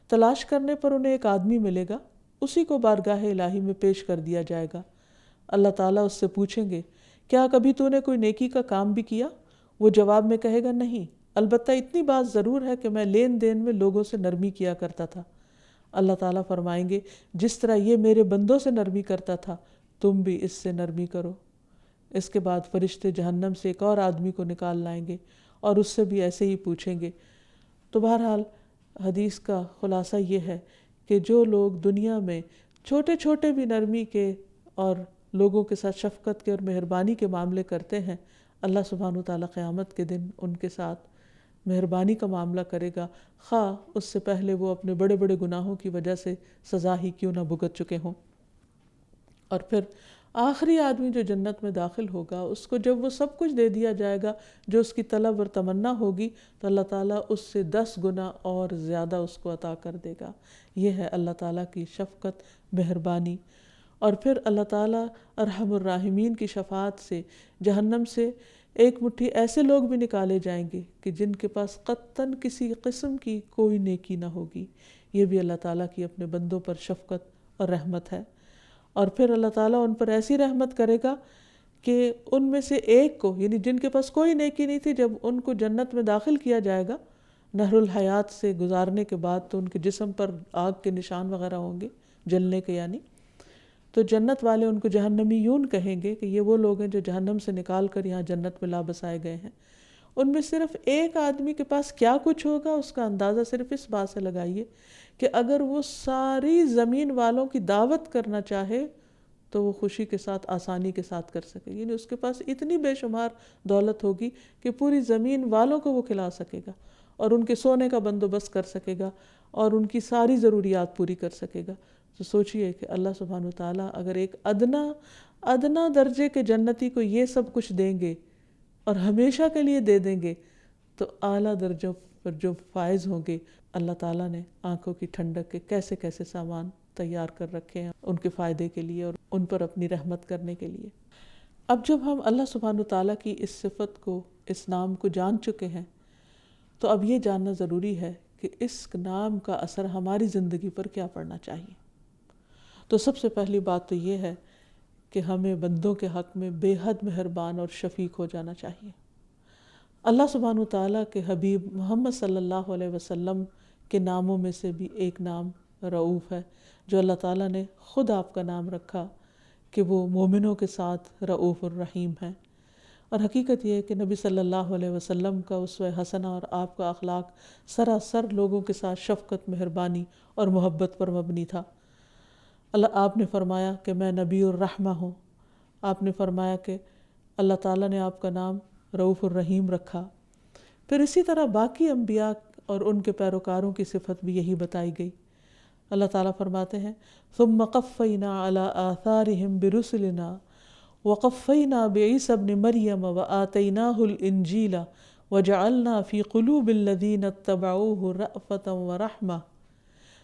تلاش کرنے پر انہیں ایک آدمی ملے گا، اسی کو بارگاہ الہی میں پیش کر دیا جائے گا۔ اللہ تعالیٰ اس سے پوچھیں گے کیا کبھی تو نے کوئی نیکی کا کام بھی کیا؟ وہ جواب میں کہے گا نہیں، البتہ اتنی بات ضرور ہے کہ میں لین دین میں لوگوں سے نرمی کیا کرتا تھا۔ اللہ تعالیٰ فرمائیں گے جس طرح یہ میرے بندوں سے نرمی کرتا تھا تم بھی اس سے نرمی کرو۔ اس کے بعد فرشتے جہنم سے ایک اور آدمی کو نکال لائیں گے اور اس سے بھی ایسے ہی پوچھیں گے۔ تو بہرحال حدیث کا خلاصہ یہ ہے کہ جو لوگ دنیا میں چھوٹے چھوٹے بھی نرمی کے اور لوگوں کے ساتھ شفقت کے اور مہربانی کے معاملے کرتے ہیں، اللہ سبحانہ وتعالیٰ قیامت کے دن ان کے ساتھ مہربانی کا معاملہ کرے گا، خواہ اس سے پہلے وہ اپنے بڑے بڑے گناہوں کی وجہ سے سزا ہی کیوں نہ بھگت چکے ہوں۔ اور پھر آخری آدمی جو جنت میں داخل ہوگا، اس کو جب وہ سب کچھ دے دیا جائے گا جو اس کی طلب اور تمنا ہوگی، تو اللہ تعالیٰ اس سے 10 گنا اور زیادہ اس کو عطا کر دے گا۔ یہ ہے اللہ تعالیٰ کی شفقت، مہربانی۔ اور پھر اللہ تعالیٰ ارحم الراحمین کی شفاعت سے جہنم سے ایک مٹھی ایسے لوگ بھی نکالے جائیں گے کہ جن کے پاس قطعاً کسی قسم کی کوئی نیکی نہ ہوگی۔ یہ بھی اللہ تعالیٰ کی اپنے بندوں پر شفقت اور رحمت ہے۔ اور پھر اللہ تعالیٰ ان پر ایسی رحمت کرے گا کہ ان میں سے ایک کو، یعنی جن کے پاس کوئی نیکی نہیں تھی، جب ان کو جنت میں داخل کیا جائے گا نہر الحیات سے گزارنے کے بعد، تو ان کے جسم پر آگ کے نشان وغیرہ ہوں گے، جلنے کے یعنی، تو جنت والے ان کو جہنمیون کہیں گے کہ یہ وہ لوگ ہیں جو جہنم سے نکال کر یہاں جنت میں لا بسائے گئے ہیں۔ ان میں صرف ایک آدمی کے پاس کیا کچھ ہوگا، اس کا اندازہ صرف اس بات سے لگائیے کہ اگر وہ ساری زمین والوں کی دعوت کرنا چاہے تو وہ خوشی کے ساتھ، آسانی کے ساتھ کر سکے، یعنی اس کے پاس اتنی بے شمار دولت ہوگی کہ پوری زمین والوں کو وہ کھلا سکے گا اور ان کے سونے کا بندوبست کر سکے گا اور ان کی ساری ضروریات پوری کر سکے گا۔ تو سوچئے کہ اللہ سبحانہ وتعالیٰ اگر ایک ادنا درجے کے جنتی کو یہ سب کچھ دیں گے اور ہمیشہ کے لیے دے دیں گے، تو اعلیٰ درجوں پر جو فائز ہوں گے، اللہ تعالیٰ نے آنکھوں کی ٹھنڈک کے کیسے کیسے سامان تیار کر رکھے ہیں ان کے فائدے کے لیے اور ان پر اپنی رحمت کرنے کے لیے۔ اب جب ہم اللہ سبحانہ وتعالیٰ کی اس صفت کو، اس نام کو جان چکے ہیں، تو اب یہ جاننا ضروری ہے کہ اس نام کا اثر ہماری زندگی پر کیا پڑنا چاہیے۔ تو سب سے پہلی بات تو یہ ہے کہ ہمیں بندوں کے حق میں بے حد مہربان اور شفیق ہو جانا چاہیے۔ اللہ سبحانہ وتعالیٰ کے حبیب محمد صلی اللہ علیہ وسلم کے ناموں میں سے بھی ایک نام رؤوف ہے، جو اللہ تعالیٰ نے خود آپ کا نام رکھا کہ وہ مومنوں کے ساتھ رؤوف الرحیم ہے۔ اور حقیقت یہ ہے کہ نبی صلی اللہ علیہ وسلم کا اسوہ حسنہ اور آپ کا اخلاق سراسر لوگوں کے ساتھ شفقت، مہربانی اور محبت پر مبنی تھا۔ آپ نے فرمایا کہ میں نبی الرحمہ ہوں۔ آپ نے فرمایا کہ اللہ تعالیٰ نے آپ کا نام رؤوف الرحیم رکھا۔ پھر اسی طرح باقی انبیاء اور ان کے پیروکاروں کی صفت بھی یہی بتائی گئی۔ اللہ تعالیٰ فرماتے ہیں ثم قفینا علی آثارہم برسلنا وقفینا بعیسی ابن مریم وآتیناہ الانجیل وجعلنا فی قلوب الذین اتبعوہ رأفۃ ورحمہ۔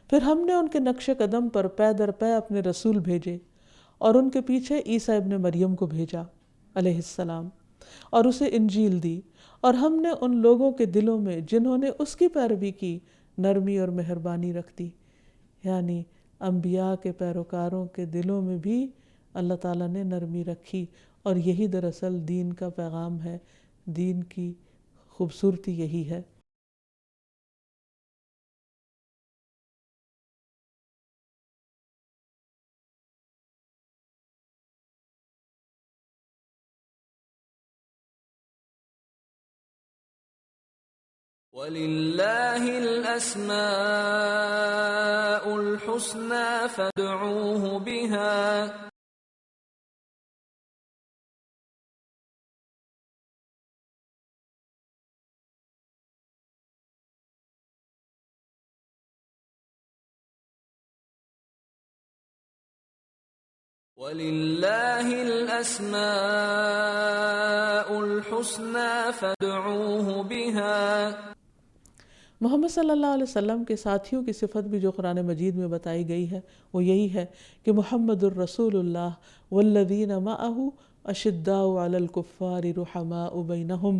پھر ہم نے ان کے نقش قدم پر پے در پے اپنے رسول بھیجے اور ان کے پیچھے عیسیٰ ابن مریم کو بھیجا علیہ السلام، اور اسے انجیل دی، اور ہم نے ان لوگوں کے دلوں میں جنہوں نے اس کی پیروی کی نرمی اور مہربانی رکھ دی۔ یعنی انبیاء کے پیروکاروں کے دلوں میں بھی اللہ تعالیٰ نے نرمی رکھی، اور یہی دراصل دین کا پیغام ہے، دین کی خوبصورتی یہی ہے۔ وَلِلَّهِ الْأَسْمَاءُ الْحُسْنَى فَادْعُوهُ بِهَا وَلِلَّهِ الْأَسْمَاءُ الْحُسْنَى فَادْعُوهُ بِهَا۔ محمد صلی اللہ علیہ وسلم کے ساتھیوں کی صفت بھی جو قرآن مجید میں بتائی گئی ہے وہ یہی ہے کہ محمد الرسول اللہ والذین معہ اشداء علی الکفار رحماء بینہم۔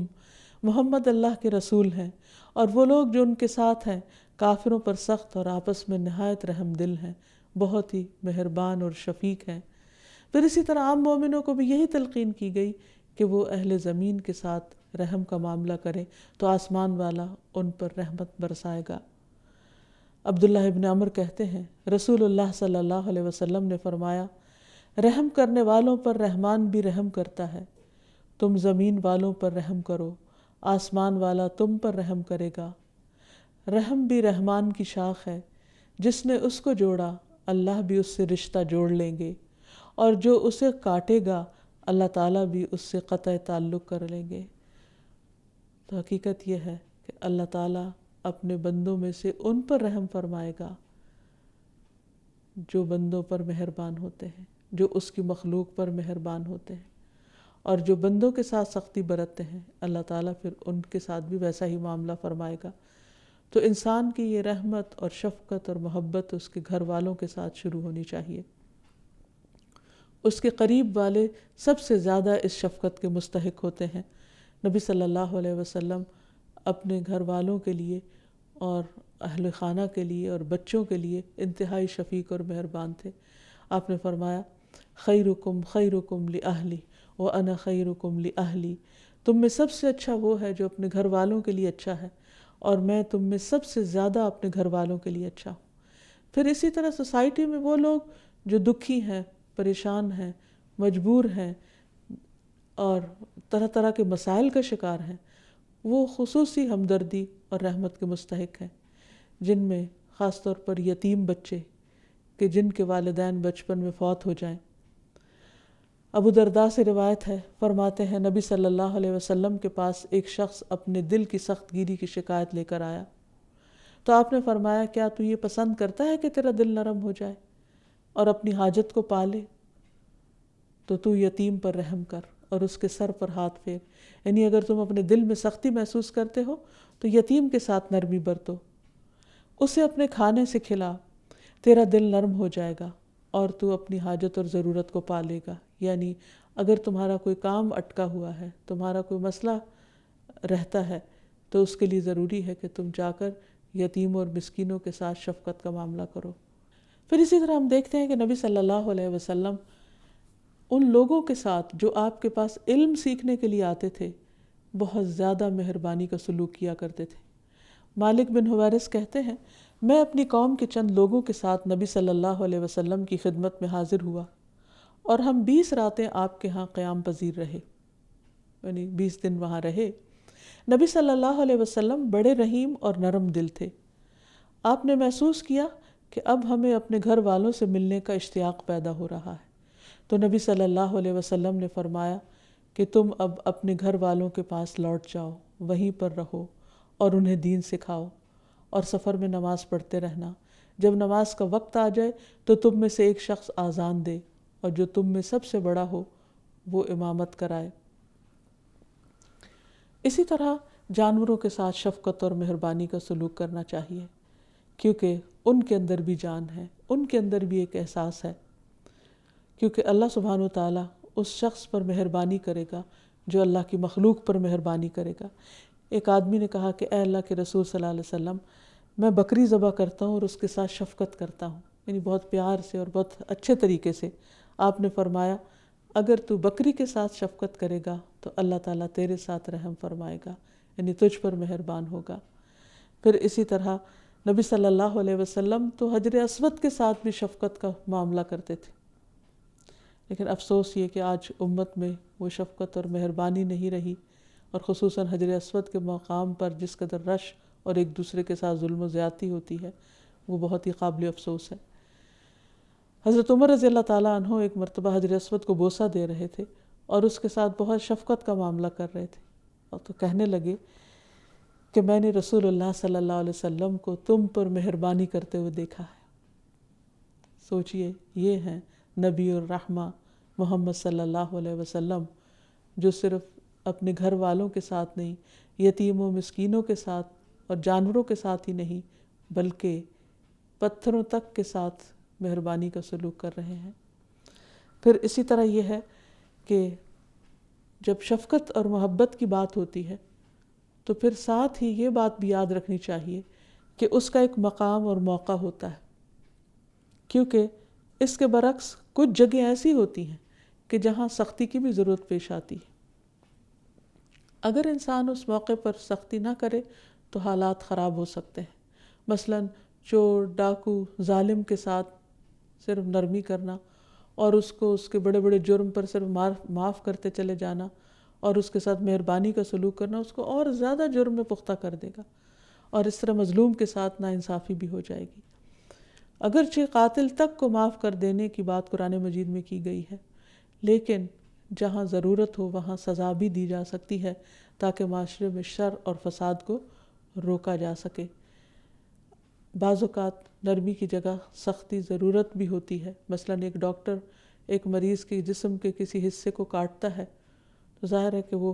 محمد اللہ کے رسول ہیں اور وہ لوگ جو ان کے ساتھ ہیں کافروں پر سخت اور آپس میں نہایت رحم دل ہیں، بہت ہی مہربان اور شفیق ہیں۔ پھر اسی طرح عام مومنوں کو بھی یہی تلقین کی گئی کہ وہ اہل زمین کے ساتھ رحم کا معاملہ کریں تو آسمان والا ان پر رحمت برسائے گا۔ عبداللہ ابن عمر کہتے ہیں رسول اللہ صلی اللہ علیہ وسلم نے فرمایا، رحم کرنے والوں پر رحمان بھی رحم کرتا ہے، تم زمین والوں پر رحم کرو، آسمان والا تم پر رحم کرے گا۔ رحم بھی رحمان کی شاخ ہے، جس نے اس کو جوڑا اللہ بھی اس سے رشتہ جوڑ لیں گے، اور جو اسے کاٹے گا اللہ تعالیٰ بھی اس سے قطع تعلق کر لیں گے۔ تو حقیقت یہ ہے کہ اللہ تعالیٰ اپنے بندوں میں سے ان پر رحم فرمائے گا جو بندوں پر مہربان ہوتے ہیں، جو اس کی مخلوق پر مہربان ہوتے ہیں، اور جو بندوں کے ساتھ سختی برتتے ہیں اللہ تعالیٰ پھر ان کے ساتھ بھی ویسا ہی معاملہ فرمائے گا۔ تو انسان کی یہ رحمت اور شفقت اور محبت اس کے گھر والوں کے ساتھ شروع ہونی چاہیے۔ اس کے قریب والے سب سے زیادہ اس شفقت کے مستحق ہوتے ہیں۔ نبی صلی اللہ علیہ وسلم اپنے گھر والوں کے لیے اور اہل خانہ کے لیے اور بچوں کے لیے انتہائی شفیق اور مہربان تھے۔ آپ نے فرمایا خیرکم خیرکم لأہلی وأنا خیرکم لأہلی، تم میں سب سے اچھا وہ ہے جو اپنے گھر والوں کے لیے اچھا ہے، اور میں تم میں سب سے زیادہ اپنے گھر والوں کے لیے اچھا ہوں۔ پھر اسی طرح سوسائٹی میں وہ لوگ جو دکھی ہیں، پریشان ہیں، مجبور ہیں اور طرح طرح کے مسائل کا شکار ہیں، وہ خصوصی ہمدردی اور رحمت کے مستحق ہیں، جن میں خاص طور پر یتیم بچے کہ جن کے والدین بچپن میں فوت ہو جائیں۔ ابو درداء سے روایت ہے، فرماتے ہیں نبی صلی اللہ علیہ وسلم کے پاس ایک شخص اپنے دل کی سخت گیری کی شکایت لے کر آیا، تو آپ نے فرمایا کیا تو یہ پسند کرتا ہے کہ تیرا دل نرم ہو جائے اور اپنی حاجت کو پالے؟ تو یتیم پر رحم کر اور اس کے سر پر ہاتھ پھیر، یعنی اگر تم اپنے دل میں سختی محسوس کرتے ہو تو یتیم کے ساتھ نرمی برتو، اسے اپنے کھانے سے کھلا، تیرا دل نرم ہو جائے گا اور تو اپنی حاجت اور ضرورت کو پالے گا۔ یعنی اگر تمہارا کوئی کام اٹکا ہوا ہے، تمہارا کوئی مسئلہ رہتا ہے، تو اس کے لیے ضروری ہے کہ تم جا کر یتیم اور مسکینوں کے ساتھ شفقت کا معاملہ کرو۔ پھر اسی طرح ہم دیکھتے ہیں کہ نبی صلی اللہ علیہ وسلم ان لوگوں کے ساتھ جو آپ کے پاس علم سیکھنے کے لیے آتے تھے بہت زیادہ مہربانی کا سلوک کیا کرتے تھے۔ مالک بن حویرث کہتے ہیں میں اپنی قوم کے چند لوگوں کے ساتھ نبی صلی اللہ علیہ وسلم کی خدمت میں حاضر ہوا، اور ہم 20 راتیں آپ کے ہاں قیام پذیر رہے، یعنی 20 دن وہاں رہے۔ نبی صلی اللہ علیہ وسلم بڑے رحیم اور نرم دل تھے۔ آپ نے محسوس کیا کہ اب ہمیں اپنے گھر والوں سے ملنے کا اشتیاق پیدا ہو رہا ہے، تو نبی صلی اللہ علیہ وسلم نے فرمایا کہ تم اب اپنے گھر والوں کے پاس لوٹ جاؤ، وہیں پر رہو اور انہیں دین سکھاؤ، اور سفر میں نماز پڑھتے رہنا۔ جب نماز کا وقت آ جائے تو تم میں سے ایک شخص آذان دے، اور جو تم میں سب سے بڑا ہو وہ امامت کرائے۔ اسی طرح جانوروں کے ساتھ شفقت اور مہربانی کا سلوک کرنا چاہیے، کیونکہ ان کے اندر بھی جان ہے، ان کے اندر بھی ایک احساس ہے، کیونکہ اللہ سبحانہ وتعالیٰ اس شخص پر مہربانی کرے گا جو اللہ کی مخلوق پر مہربانی کرے گا۔ ایک آدمی نے کہا کہ اے اللہ کے رسول صلی اللہ علیہ وسلم، میں بکری ذبح کرتا ہوں اور اس کے ساتھ شفقت کرتا ہوں، یعنی بہت پیار سے اور بہت اچھے طریقے سے۔ آپ نے فرمایا اگر تو بکری کے ساتھ شفقت کرے گا تو اللہ تعالیٰ تیرے ساتھ رحم فرمائے گا، یعنی تجھ پر مہربان ہوگا۔ پھر اسی طرح نبی صلی اللہ علیہ وسلم تو حجر اسود کے ساتھ بھی شفقت کا معاملہ کرتے تھے، لیکن افسوس یہ کہ آج امت میں وہ شفقت اور مہربانی نہیں رہی، اور خصوصاً حجر اسود کے مقام پر جس قدر رش اور ایک دوسرے کے ساتھ ظلم و زیادتی ہوتی ہے وہ بہت ہی قابل افسوس ہے۔ حضرت عمر رضی اللہ تعالیٰ عنہ ایک مرتبہ حجر اسود کو بوسہ دے رہے تھے اور اس کے ساتھ بہت شفقت کا معاملہ کر رہے تھے، اور تو کہنے لگے کہ میں نے رسول اللہ صلی اللہ علیہ وسلم کو تم پر مہربانی کرتے ہوئے دیکھا ہے۔ سوچئے یہ ہیں نبی الرحمہ محمد صلی اللہ علیہ وسلم، جو صرف اپنے گھر والوں کے ساتھ نہیں، یتیم و مسکینوں کے ساتھ اور جانوروں کے ساتھ ہی نہیں بلکہ پتھروں تک کے ساتھ مہربانی کا سلوک کر رہے ہیں۔ پھر اسی طرح یہ ہے کہ جب شفقت اور محبت کی بات ہوتی ہے تو پھر ساتھ ہی یہ بات بھی یاد رکھنی چاہیے کہ اس کا ایک مقام اور موقع ہوتا ہے، کیونکہ اس کے برعکس کچھ جگہیں ایسی ہوتی ہیں کہ جہاں سختی کی بھی ضرورت پیش آتی ہے۔ اگر انسان اس موقع پر سختی نہ کرے تو حالات خراب ہو سکتے ہیں۔ مثلاً چور، ڈاکو، ظالم کے ساتھ صرف نرمی کرنا اور اس کو اس کے بڑے بڑے جرم پر صرف معاف کرتے چلے جانا اور اس کے ساتھ مہربانی کا سلوک کرنا اس کو اور زیادہ جرم میں پختہ کر دے گا، اور اس طرح مظلوم کے ساتھ ناانصافی بھی ہو جائے گی۔ اگرچہ قاتل تک کو معاف کر دینے کی بات قرآن مجید میں کی گئی ہے، لیکن جہاں ضرورت ہو وہاں سزا بھی دی جا سکتی ہے تاکہ معاشرے میں شر اور فساد کو روکا جا سکے۔ بعض اوقات نرمی کی جگہ سختی ضرورت بھی ہوتی ہے۔ مثلاً ایک ڈاکٹر ایک مریض کے جسم کے کسی حصے کو کاٹتا ہے تو ظاہر ہے کہ وہ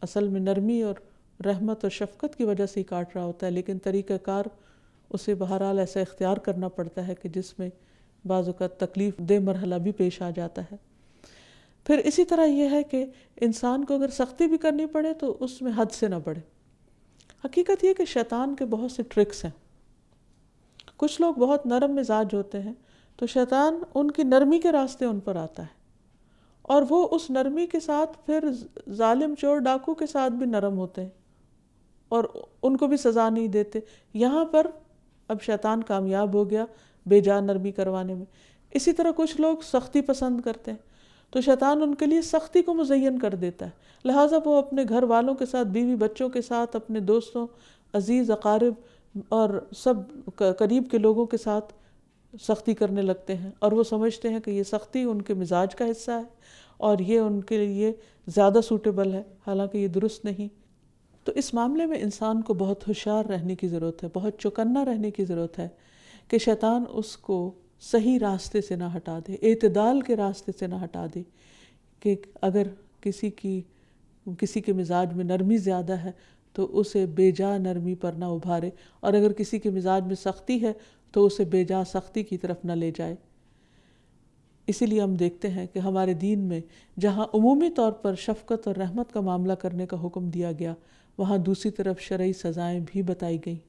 اصل میں نرمی اور رحمت اور شفقت کی وجہ سے ہی کاٹ رہا ہوتا ہے، لیکن طریقہ کار اسے بہرحال ایسا اختیار کرنا پڑتا ہے کہ جس میں بعض اوقات تکلیف دہ مرحلہ بھی پیش آ جاتا ہے۔ پھر اسی طرح یہ ہے کہ انسان کو اگر سختی بھی کرنی پڑے تو اس میں حد سے نہ بڑھے۔ حقیقت یہ کہ شیطان کے بہت سے ٹرکس ہیں۔ کچھ لوگ بہت نرم مزاج ہوتے ہیں تو شیطان ان کی نرمی کے راستے ان پر آتا ہے، اور وہ اس نرمی کے ساتھ پھر ظالم، چور، ڈاکو کے ساتھ بھی نرم ہوتے ہیں اور ان کو بھی سزا نہیں دیتے۔ یہاں پر اب شیطان کامیاب ہو گیا بے جان نرمی کروانے میں۔ اسی طرح کچھ لوگ سختی پسند کرتے ہیں تو شیطان ان کے لیے سختی کو مزین کر دیتا ہے، لہٰذا وہ اپنے گھر والوں کے ساتھ، بیوی بچوں کے ساتھ، اپنے دوستوں، عزیز اقارب اور سب قریب کے لوگوں کے ساتھ سختی کرنے لگتے ہیں، اور وہ سمجھتے ہیں کہ یہ سختی ان کے مزاج کا حصہ ہے اور یہ ان کے لیے زیادہ سوٹیبل ہے، حالانکہ یہ درست نہیں۔ تو اس معاملے میں انسان کو بہت ہوشیار رہنے کی ضرورت ہے، بہت چوکنا رہنے کی ضرورت ہے کہ شیطان اس کو صحیح راستے سے نہ ہٹا دے، اعتدال کے راستے سے نہ ہٹا دے، کہ اگر کسی کے مزاج میں نرمی زیادہ ہے تو اسے بے جا نرمی پر نہ ابھارے، اور اگر کسی کے مزاج میں سختی ہے تو اسے بے جا سختی کی طرف نہ لے جائے۔ اسی لیے ہم دیکھتے ہیں کہ ہمارے دین میں جہاں عمومی طور پر شفقت اور رحمت کا معاملہ کرنے کا حکم دیا گیا، وہاں دوسری طرف شرعی سزائیں بھی بتائی گئیں،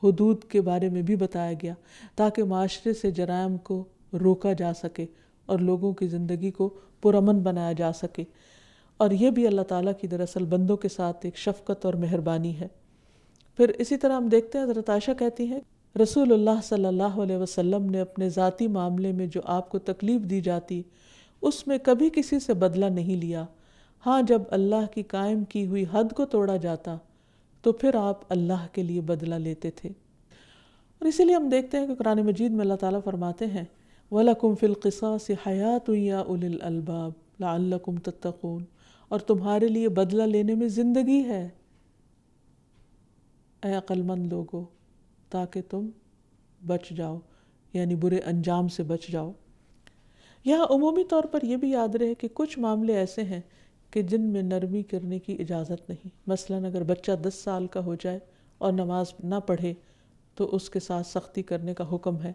حدود کے بارے میں بھی بتایا گیا، تاکہ معاشرے سے جرائم کو روکا جا سکے اور لوگوں کی زندگی کو پرامن بنایا جا سکے۔ اور یہ بھی اللہ تعالیٰ کی دراصل بندوں کے ساتھ ایک شفقت اور مہربانی ہے۔ پھر اسی طرح ہم دیکھتے ہیں، حضرت عائشہ کہتی ہیں رسول اللہ صلی اللہ علیہ وسلم نے اپنے ذاتی معاملے میں جو آپ کو تکلیف دی جاتی اس میں کبھی کسی سے بدلہ نہیں لیا، ہاں جب اللہ کی قائم کی ہوئی حد کو توڑا جاتا تو پھر آپ اللہ کے لیے بدلہ لیتے تھے۔ اور اسی لیے ہم دیکھتے ہیں کہ قرآن مجید میں اللہ تعالیٰ فرماتے ہیں وَلَكُمْ فِي الْقِصَاصِ حَيَاةٌ يَا أُولِي الْأَلْبَابِ لَعَلَّكُمْ تَتَّقُونَ، اور تمہارے لیے بدلہ لینے میں زندگی ہے اے عقل مند لوگو، تاکہ تم بچ جاؤ، یعنی برے انجام سے بچ جاؤ۔ یہاں عمومی طور پر یہ بھی یاد رہے کہ کچھ معاملے ایسے ہیں کہ جن میں نرمی کرنے کی اجازت نہیں۔ مثلاً اگر بچہ 10 سال کا ہو جائے اور نماز نہ پڑھے تو اس کے ساتھ سختی کرنے کا حکم ہے۔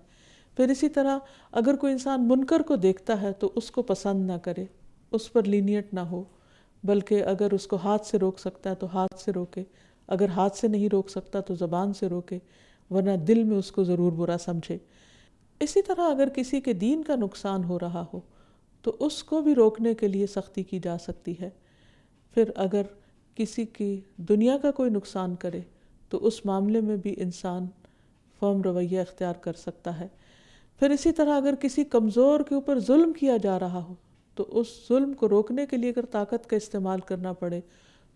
پھر اسی طرح اگر کوئی انسان منکر کو دیکھتا ہے تو اس کو پسند نہ کرے، اس پر لینیٹ نہ ہو، بلکہ اگر اس کو ہاتھ سے روک سکتا ہے تو ہاتھ سے روکے، اگر ہاتھ سے نہیں روک سکتا تو زبان سے روکے، ورنہ دل میں اس کو ضرور برا سمجھے۔ اسی طرح اگر کسی کے دین کا نقصان ہو رہا ہو تو اس کو بھی روکنے کے لیے سختی کی جا سکتی ہے۔ پھر اگر کسی کی دنیا کا کوئی نقصان کرے تو اس معاملے میں بھی انسان فرم رویہ اختیار کر سکتا ہے۔ پھر اسی طرح اگر کسی کمزور کے اوپر ظلم کیا جا رہا ہو تو اس ظلم کو روکنے کے لیے اگر طاقت کا استعمال کرنا پڑے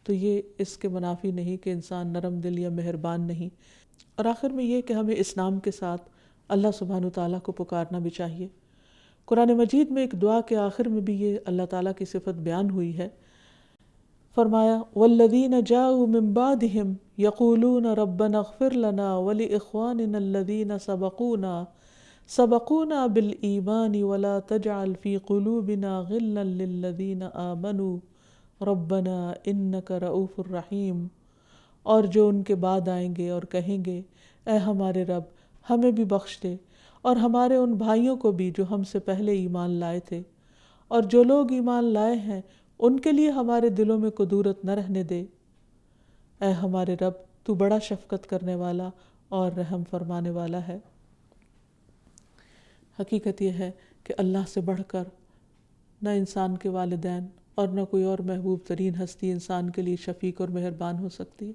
تو یہ اس کے منافی نہیں کہ انسان نرم دل یا مہربان نہیں۔ اور آخر میں یہ کہ ہمیں اسلام کے ساتھ اللہ سبحانہ وتعالیٰ کو پکارنا بھی چاہیے۔ قرآن مجید میں ایک دعا کے آخر میں بھی یہ اللہ تعالیٰ کی صفت بیان ہوئی ہے۔ فرمایا والذین جاؤوا من بعدہم یقولون ربنا اغفر لنا ولإخواننا الذین سبقونا بالایمان ولا تجعل فی قلوبنا غلا للذین آمنوا ربنا انک رؤوف الرحیم، اور جو ان کے بعد آئیں گے اور کہیں گے اے ہمارے رب ہمیں بھی بخش دے اور ہمارے ان بھائیوں کو بھی جو ہم سے پہلے ایمان لائے تھے، اور جو لوگ ایمان لائے ہیں ان کے لیے ہمارے دلوں میں کدورت نہ رہنے دے، اے ہمارے رب تو بڑا شفقت کرنے والا اور رحم فرمانے والا ہے۔ حقیقت یہ ہے کہ اللہ سے بڑھ کر نہ انسان کے والدین اور نہ کوئی اور محبوب ترین ہستی انسان کے لیے شفیق اور مہربان ہو سکتی ہے۔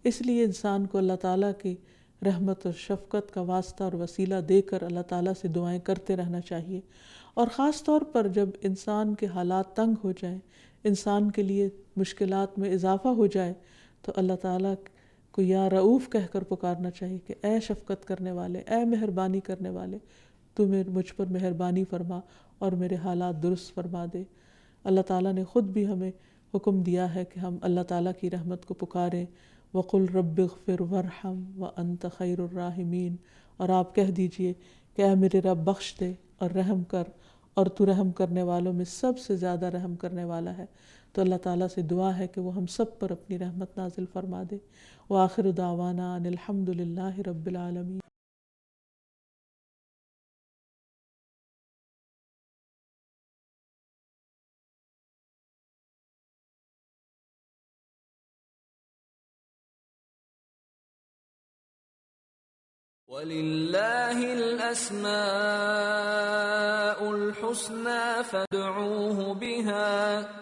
اس لیے انسان کو اللہ تعالیٰ کی رحمت اور شفقت کا واسطہ اور وسیلہ دے کر اللہ تعالیٰ سے دعائیں کرتے رہنا چاہیے، اور خاص طور پر جب انسان کے حالات تنگ ہو جائیں، انسان کے لیے مشکلات میں اضافہ ہو جائے، تو اللہ تعالیٰ کو یا رؤوف کہہ کر پکارنا چاہیے کہ اے شفقت کرنے والے، اے مہربانی کرنے والے، تو مجھ پر مہربانی فرما اور میرے حالات درست فرما دے۔ اللہ تعالیٰ نے خود بھی ہمیں حکم دیا ہے کہ ہم اللہ تعالیٰ کی رحمت کو پکاریں، وَقُلْ رَبِّ اغْفِرْ وَارْحَمْ وَأَنْتَ خَيْرُ الرَّاحِمِينَ، اور آپ کہہ دیجئے کہ اے میرے رب بخش دے اور رحم کر، اور تو رحم کرنے والوں میں سب سے زیادہ رحم کرنے والا ہے۔ تو اللہ تعالیٰ سے دعا ہے کہ وہ ہم سب پر اپنی رحمت نازل فرما دے۔ وآخر دعوانا ان الحمد للہ رب العالمین۔ وَلِلَّهِ الْأَسْمَاءُ الْحُسْنَى فَادْعُوهُ بِهَا